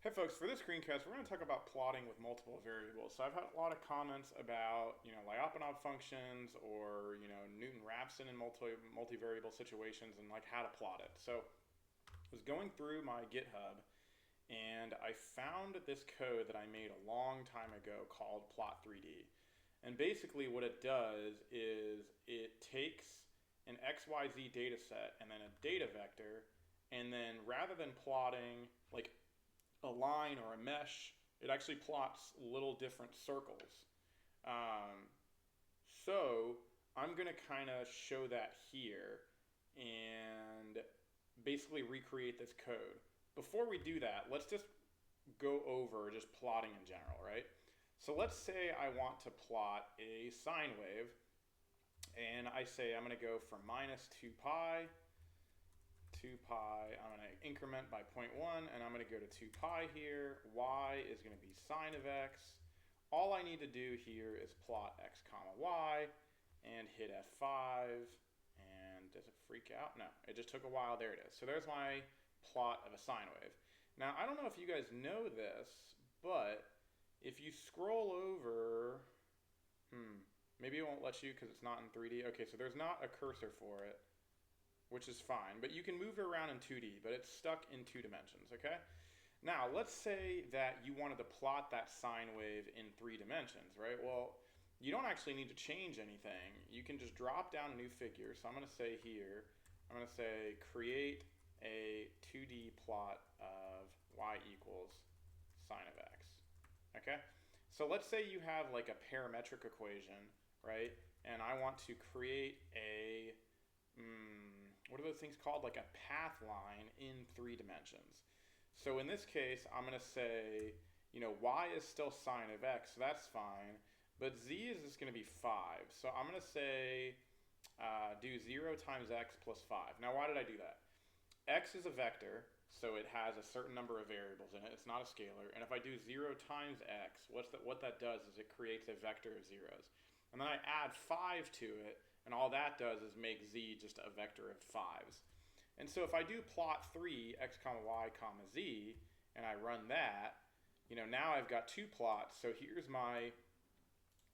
Hey folks, for this screencast, we're going to talk about plotting with multiple variables. So I've had a lot of comments about, Lyapunov functions or, Newton-Raphson in multivariable situations and like how to plot it. So I was going through my GitHub and I found this code that I made a long time ago called Plot3D. And basically what it does is it takes an XYZ data set and then a data vector, and then rather than plotting like a line or a mesh, it actually plots little different circles. Um, so I'm going to kind of show that here and basically recreate this code. Before we do that, let's just go over just plotting in general, right? So let's say I want to plot a sine wave, and I say I'm going to go from minus 2 pi, I'm going to increment by 0.1, and I'm going to go to 2 pi here. Y is going to be sine of x. All I need to do here is plot x comma y and hit F5. And does it freak out? No, it just took a while. There it is. So there's my plot of a sine wave. Now, I don't know if you guys know this, but if you scroll over, maybe it won't let you because it's not in 3D. Okay, so there's not a cursor for it, which is fine, but you can move it around in 2D, but it's stuck in 2 dimensions, okay? Now, let's say that you wanted to plot that sine wave in 3 dimensions, right? Well, you don't actually need to change anything. You can just drop down a new figure. So I'm going to say here, I'm going to say create a 2D plot of y equals sine of x, okay? So let's say you have like a parametric equation, right? And I want to create a what are those things called? Like a path line in 3 dimensions. So in this case, I'm going to say, y is still sine of x, so that's fine. But z is just going to be 5. So I'm going to say do 0 times x plus 5. Now, why did I do that? X is a vector, so it has a certain number of variables in it. It's not a scalar. And if I do 0 times x, what that does is it creates a vector of zeros. And then I add 5 to it, and all that does is make z just a vector of 5s. And so if I do plot 3, x comma y comma z, and I run that, now I've got 2 plots. So here's my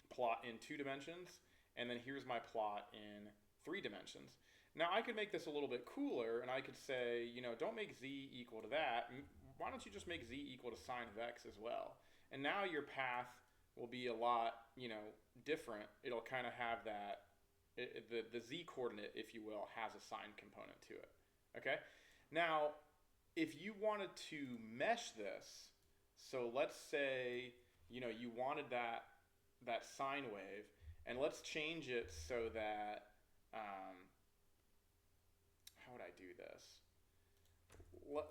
plot in 2 dimensions, and then here's my plot in 3 dimensions. Now I could make this a little bit cooler, and I could say, don't make z equal to that. Why don't you just make z equal to sine of x as well? And now your path will be a lot, different. It'll kind of have that, the z coordinate, if you will, has a sine component to it. Okay? Now, if you wanted to mesh this, so let's say, you wanted that sine wave, and let's change it so that, how would I do this?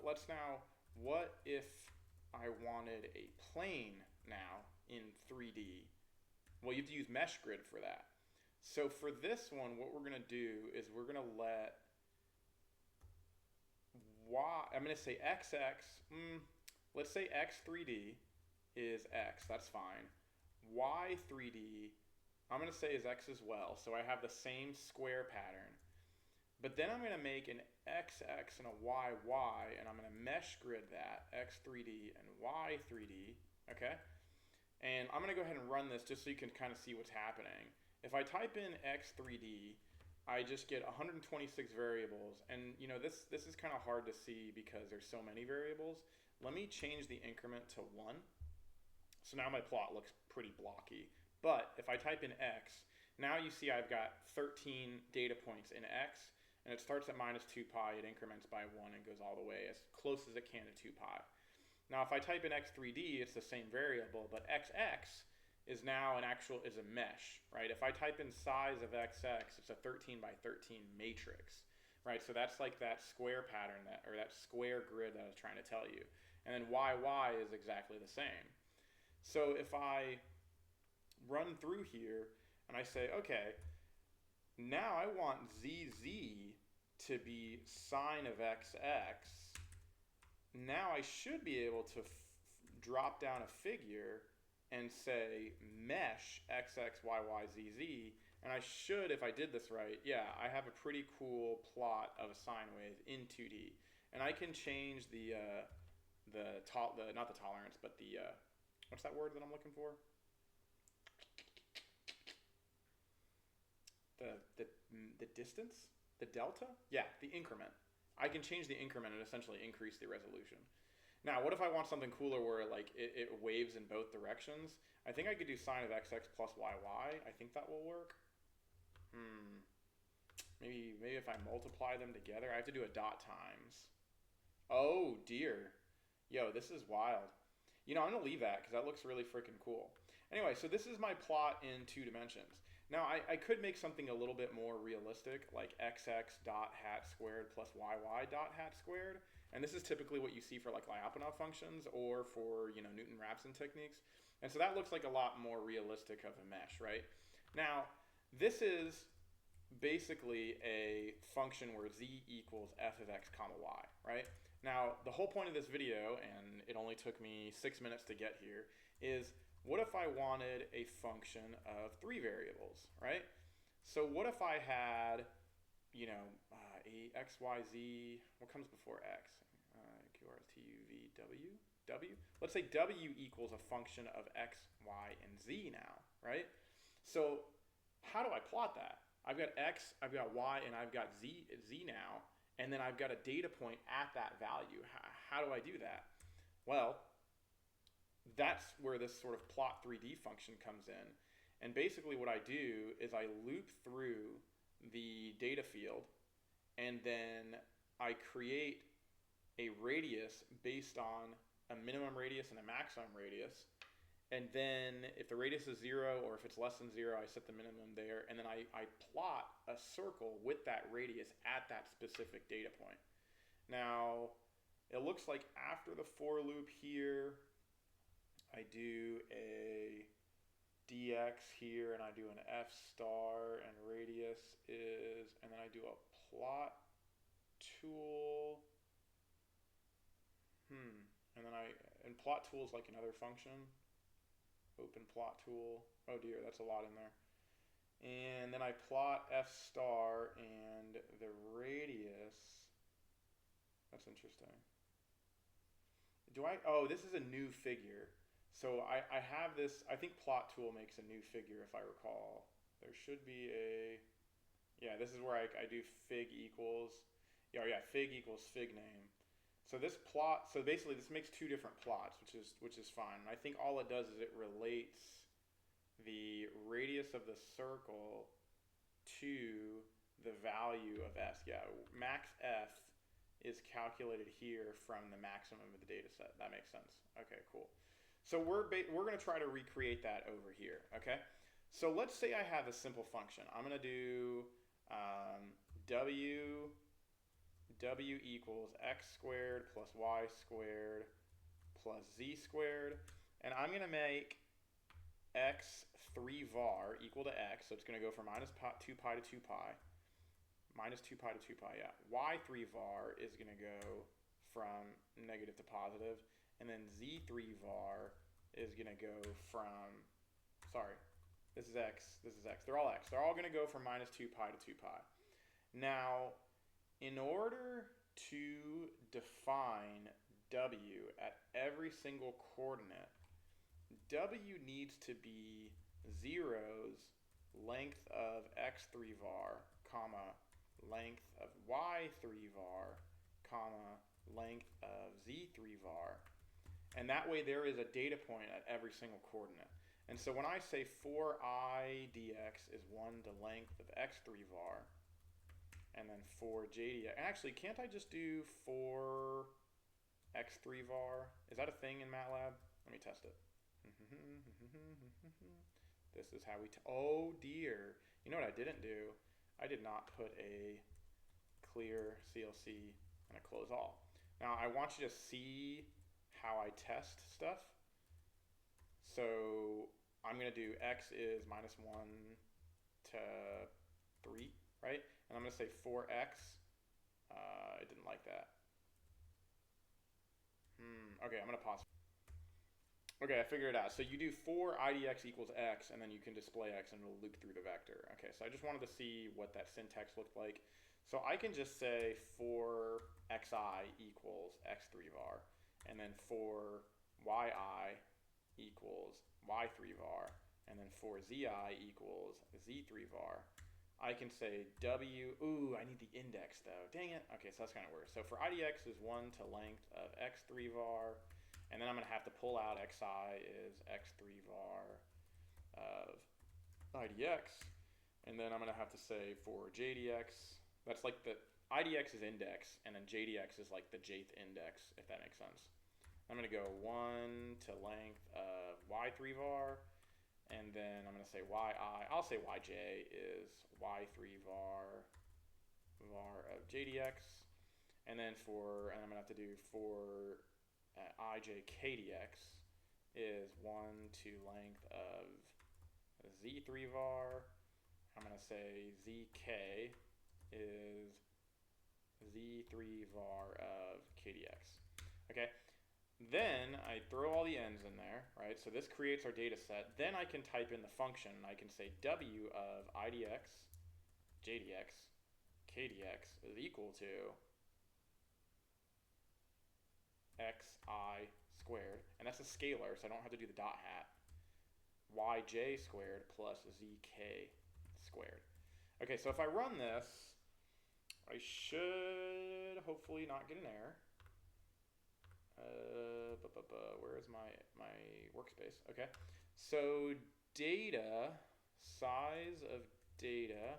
Let's now, what if I wanted a plane now in 3D? Well, you have to use mesh grid for that. So for this one, what we're going to do is we're going to let y, I'm going to say xx, let's say x3D is x, that's fine. y3D, I'm going to say is x as well, so I have the same square pattern. But then I'm going to make an xx and a yy, and I'm going to mesh grid that, x3D and y3D, okay? And I'm going to go ahead and run this just so you can kind of see what's happening. If I type in x3D, I just get 126 variables, and this is kind of hard to see because there's so many variables. Let me change the increment to 1. So now my plot looks pretty blocky. But if I type in x, now you see I've got 13 data points in x, and it starts at minus 2 pi, it increments by 1 and goes all the way as close as it can to 2 pi. Now if I type in x3D, it's the same variable, but xx is now is a mesh, right? If I type in size of xx, it's a 13 by 13 matrix, right? So that's like that square pattern, or that square grid that I was trying to tell you. And then yy is exactly the same. So if I run through here and I say, okay, now I want zz to be sine of xx, now I should be able to drop down a figure and say mesh xx,y,y,z,z, and I should, if I did this right, yeah, I have a pretty cool plot of a sine wave in 2D. And I can change the not the tolerance, but the what's that word that I'm looking for? The distance, the delta? Yeah, the increment. I can change the increment and essentially increase the resolution. Now, what if I want something cooler where like it waves in both directions? I think I could do sine of xx plus yy. I think that will work. Maybe if I multiply them together, I have to do a dot times. Oh dear. Yo, this is wild. You know, I'm gonna leave that because that looks really freaking cool. Anyway, so this is my plot in 2 dimensions. Now, I could make something a little bit more realistic, like xx dot hat squared plus yy dot hat squared. And this is typically what you see for like Lyapunov functions or for, you know, Newton-Raphson techniques. And so that looks like a lot more realistic of a mesh, right? Now, this is basically a function where z equals f of x comma y, right? Now, the whole point of this video, and it only took me 6 minutes to get here, is what if I wanted a function of 3 variables, right? So what if I had, you know, a x, y, z, what comes before x? Q, R, S, T, U, V, W? W? Let's say w equals a function of x, y, and z now, right? So how do I plot that? I've got x, I've got y, and I've got z now, and then I've got a data point at that value. How do I do that? Well, that's where this sort of plot 3D function comes in. And basically what I do is I loop through the data field, and then I create a radius based on a minimum radius and a maximum radius. And then if the radius is 0 or if it's less than 0, I set the minimum there. And then I plot a circle with that radius at that specific data point. Now, it looks like after the for loop here, I do a dx here, and I do an f star, and radius is, and then I do a plot tool. And plot tool is like another function. Open plot tool. Oh dear, that's a lot in there. And then I plot f star and the radius. That's interesting. Oh, this is a new figure. So I have this, I think plot tool makes a new figure if I recall. There should be yeah, this is where I do fig equals, yeah, fig equals fig name. So this plot, so basically this makes 2 different plots, which is fine. And I think all it does is it relates the radius of the circle to the value of s. Yeah, max f is calculated here from the maximum of the data set. That makes sense. Okay, cool. So we're going to try to recreate that over here, okay? So let's say I have a simple function. I'm going to do w equals x squared plus y squared plus z squared. And I'm going to make x 3 var equal to x. So it's going to go from minus 2 pi to 2 pi. Minus 2 pi to 2 pi, yeah. Y 3 var is going to go from negative to positive. And then z 3 var is going to go from, sorry, this is x, this is x. They're all x. They're all going to go from minus 2 pi to 2 pi. Now, in order to define w at every single coordinate, w needs to be 0's length of x3 var, comma, length of y3 var, comma, length of z3 var. And that way there is a data point at every single coordinate. And so when I say 4I dx is 1 to length of x3 var, and then 4j dx, actually, can't I just do 4x3 var? Is that a thing in MATLAB? Let me test it. This is how we, oh dear. You know what I didn't do? I did not put a clear CLC and a close all. Now I want you to see how I test stuff. So I'm going to do x is minus 1 to 3, right? And I'm going to say 4x. I didn't like that. Okay, I'm going to pause. Okay, I figured it out. So you do 4 idx equals x, and then you can display x, and it'll loop through the vector. Okay, so I just wanted to see what that syntax looked like. So I can just say 4xi equals x3 var, and then for yi equals y3 var, and then for zi equals z3 var, I can say w, ooh, I need the index though, dang it. Okay, so that's kind of weird. So for idx is 1 to length of x3 var, and then I'm going to have to pull out xi is x3 var of idx, and then I'm going to have to say for jdx, that's like the, idx is index, and then jdx is like the jth index, if that makes sense. I'm going to go 1 to length of y3 var, and then I'm going to say yi, I'll say yj is y3 var of jdx, and then for, and I'm going to have to do for ij kdx is 1 to length of z3 var. I'm going to say zk is z3 var of kdx. Okay. Then I throw all the n's in there, right? So this creates our data set. Then I can type in the function, and I can say w of idx, jdx, kdx is equal to xi squared, and that's a scalar, so I don't have to do the dot hat, yj squared plus zk squared. Okay, so if I run this, I should hopefully not get an error. Where is my workspace? Okay, so data, size of data,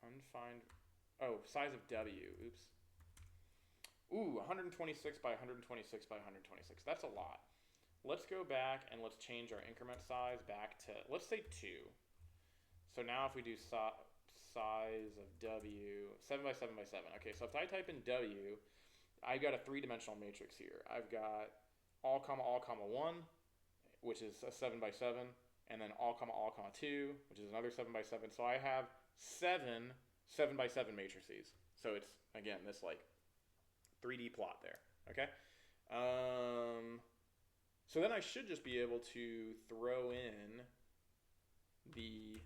unfind, oh, size of w, oops. Ooh, 126 by 126 by 126, that's a lot. Let's go back and let's change our increment size back to, let's say 2. So now if we do size of w, 7 by 7 by 7. Okay, so if I type in w, I've got a 3-dimensional matrix here. I've got all comma 1, which is a 7 by 7, and then all comma 2, which is another 7 by 7. So I have 7 7 by 7 matrices. So it's, again, this like 3D plot there, okay? So then I should just be able to throw in the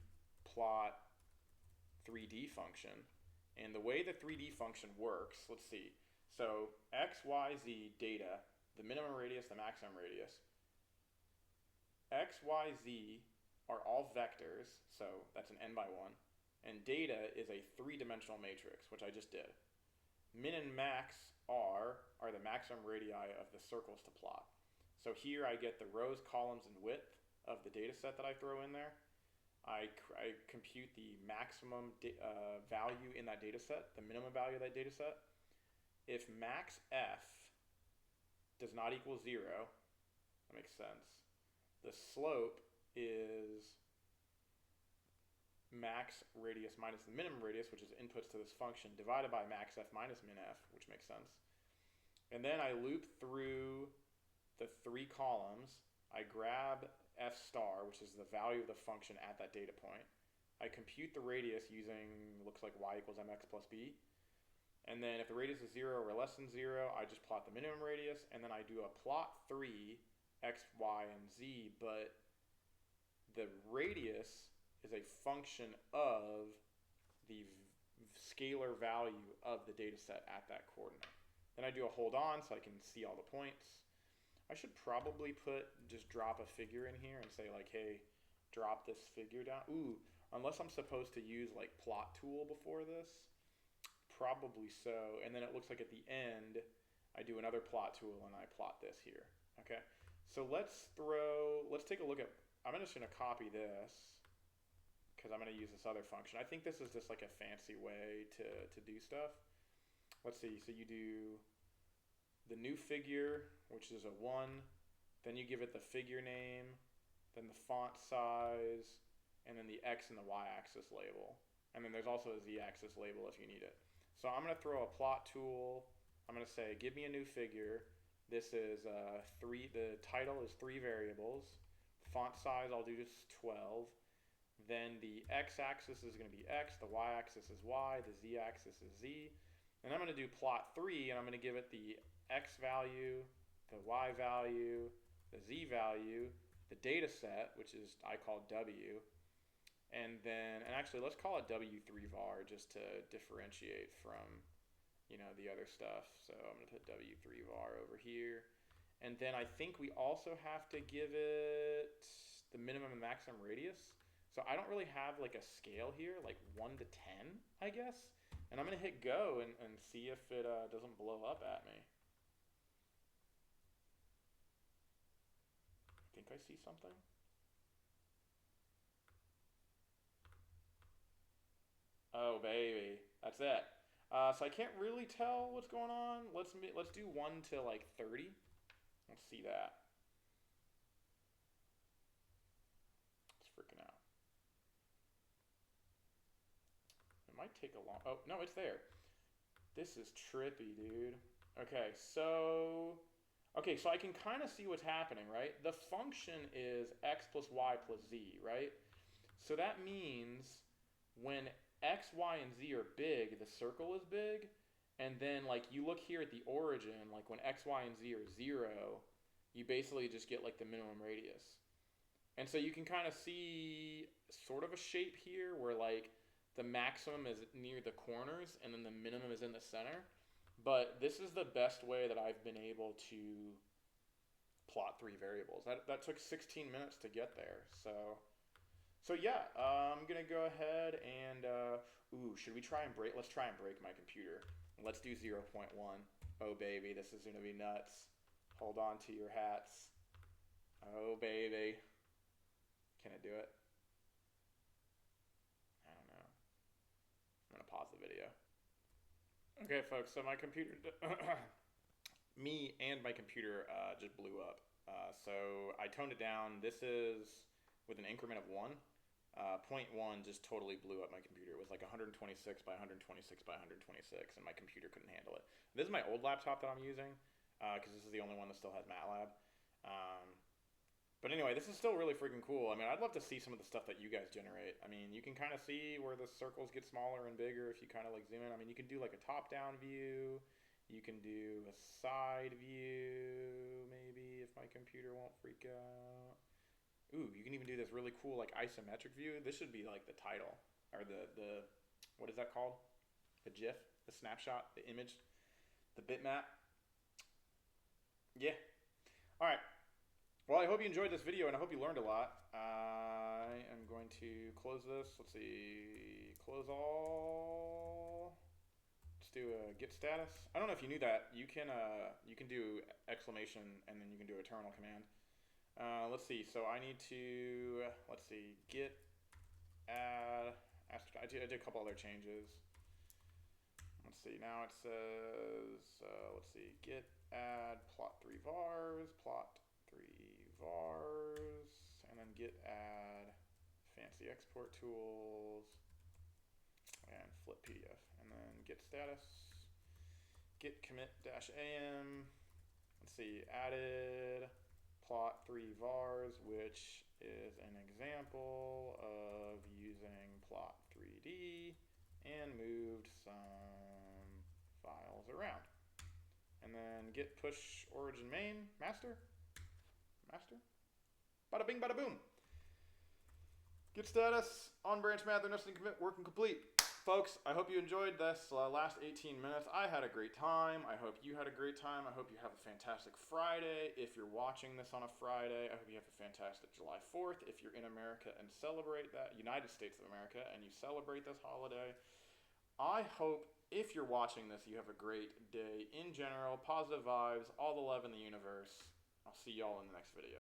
plot 3D function. And the way the 3D function works, let's see. So x, y, z data, the minimum radius, the maximum radius. X, y, z are all vectors, so that's an n by 1. And data is a 3-dimensional matrix, which I just did. Min and max are the maximum radii of the circles to plot. So here I get the rows, columns, and width of the data set that I throw in there. I compute the maximum value in that data set, the minimum value of that data set. If max f does not equal 0, that makes sense, the slope is max radius minus the minimum radius, which is inputs to this function, divided by max f minus min f, which makes sense. And then I loop through the 3 columns. I grab f star, which is the value of the function at that data point. I compute the radius using, looks like y equals mx plus b. And then if the radius is 0 or less than 0, I just plot the minimum radius, and then I do a plot 3, x, y, and z, but the radius is a function of the scalar value of the data set at that coordinate. Then I do a hold on so I can see all the points. I should probably just drop a figure in here and say like, hey, drop this figure down. Ooh, unless I'm supposed to use like plot tool before this. Probably so, and then it looks like at the end I do another plot tool and I plot this here. Okay, so let's take a look at, I'm just going to copy this because I'm going to use this other function. I think this is just like a fancy way to do stuff. Let's see, so you do the new figure, which is a 1, then you give it the figure name, then the font size, and then the x and the y-axis label. And then there's also a z-axis label if you need it. So I'm going to throw a plot tool. I'm going to say, give me a new figure. This is the title is 3 variables. Font size, I'll do just 12. Then the x-axis is going to be x, the y-axis is y, the z-axis is z. And I'm going to do plot 3, and I'm going to give it the x value, the y value, the z value, the data set, which is I call w. And actually let's call it w3 var just to differentiate from the other stuff. So I'm going to put W3 var over here. And then I think we also have to give it the minimum and maximum radius. So I don't really have like a scale here, like 1 to 10, I guess. And I'm going to hit go and see if it doesn't blow up at me. I think I see something. Oh, baby. That's it. So I can't really tell what's going on. Let's do 1 to like 30. Let's see that. It's freaking out. It might take a long... Oh, no, it's there. This is trippy, dude. Okay, so I can kind of see what's happening, right? The function is x plus y plus z, right? So that means when x, y, and z are big, the circle is big. And then, like, you look here at the origin, like, when x, y, and z are 0, you basically just get, like, the minimum radius. And so you can kind of see sort of a shape here where, like, the maximum is near the corners and then the minimum is in the center. But this is the best way that I've been able to plot 3 variables. That took 16 minutes to get there. So yeah, I'm going to go ahead and, should we try and break? Let's try and break my computer. Let's do 0.1. Oh, baby, this is going to be nuts. Hold on to your hats. Oh, baby. Can it do it? I don't know. I'm going to pause the video. Okay, folks, so my computer, me and my computer just blew up. So I toned it down. This is with an increment of 1. 0.1 just totally blew up my computer. It was like 126 by 126 by 126, and my computer couldn't handle it. This is my old laptop that I'm using, because this is the only one that still has MATLAB. But anyway, this is still really freaking cool. I mean, I'd love to see some of the stuff that you guys generate. I mean, you can kind of see where the circles get smaller and bigger if you kind of like zoom in. I mean, you can do like a top-down view. You can do a side view, maybe, if my computer won't freak out. Ooh, you can even do this really cool like isometric view. This should be like the title, or the what is that called? The GIF, the snapshot, the image, the bitmap. Yeah. All right. Well, I hope you enjoyed this video and I hope you learned a lot. I am going to close this. Let's see. Close all. Let's do a git status. I don't know if you knew that. You can do exclamation and then you can do a terminal command. Let's see. So I need to, let's see, git add. I did a couple other changes. Let's see. Now it says, let's see, git add plot 3 vars, plot 3 vars, and then git add fancy export tools and flip PDF, and then git status, git commit -am. Let's see, added plot 3 vars, which is an example of using plot 3D, and moved some files around. And then git push origin main master. Bada bing, bada boom. Git status, on branch math, or nesting commit, working complete. Folks, I hope you enjoyed this last 18 minutes. I had a great time. I hope you had a great time. I hope you have a fantastic Friday. If you're watching this on a Friday, I hope you have a fantastic July 4th. If you're in America and celebrate that, United States of America, and you celebrate this holiday, I hope if you're watching this, you have a great day in general. Positive vibes, all the love in the universe. I'll see y'all in the next video.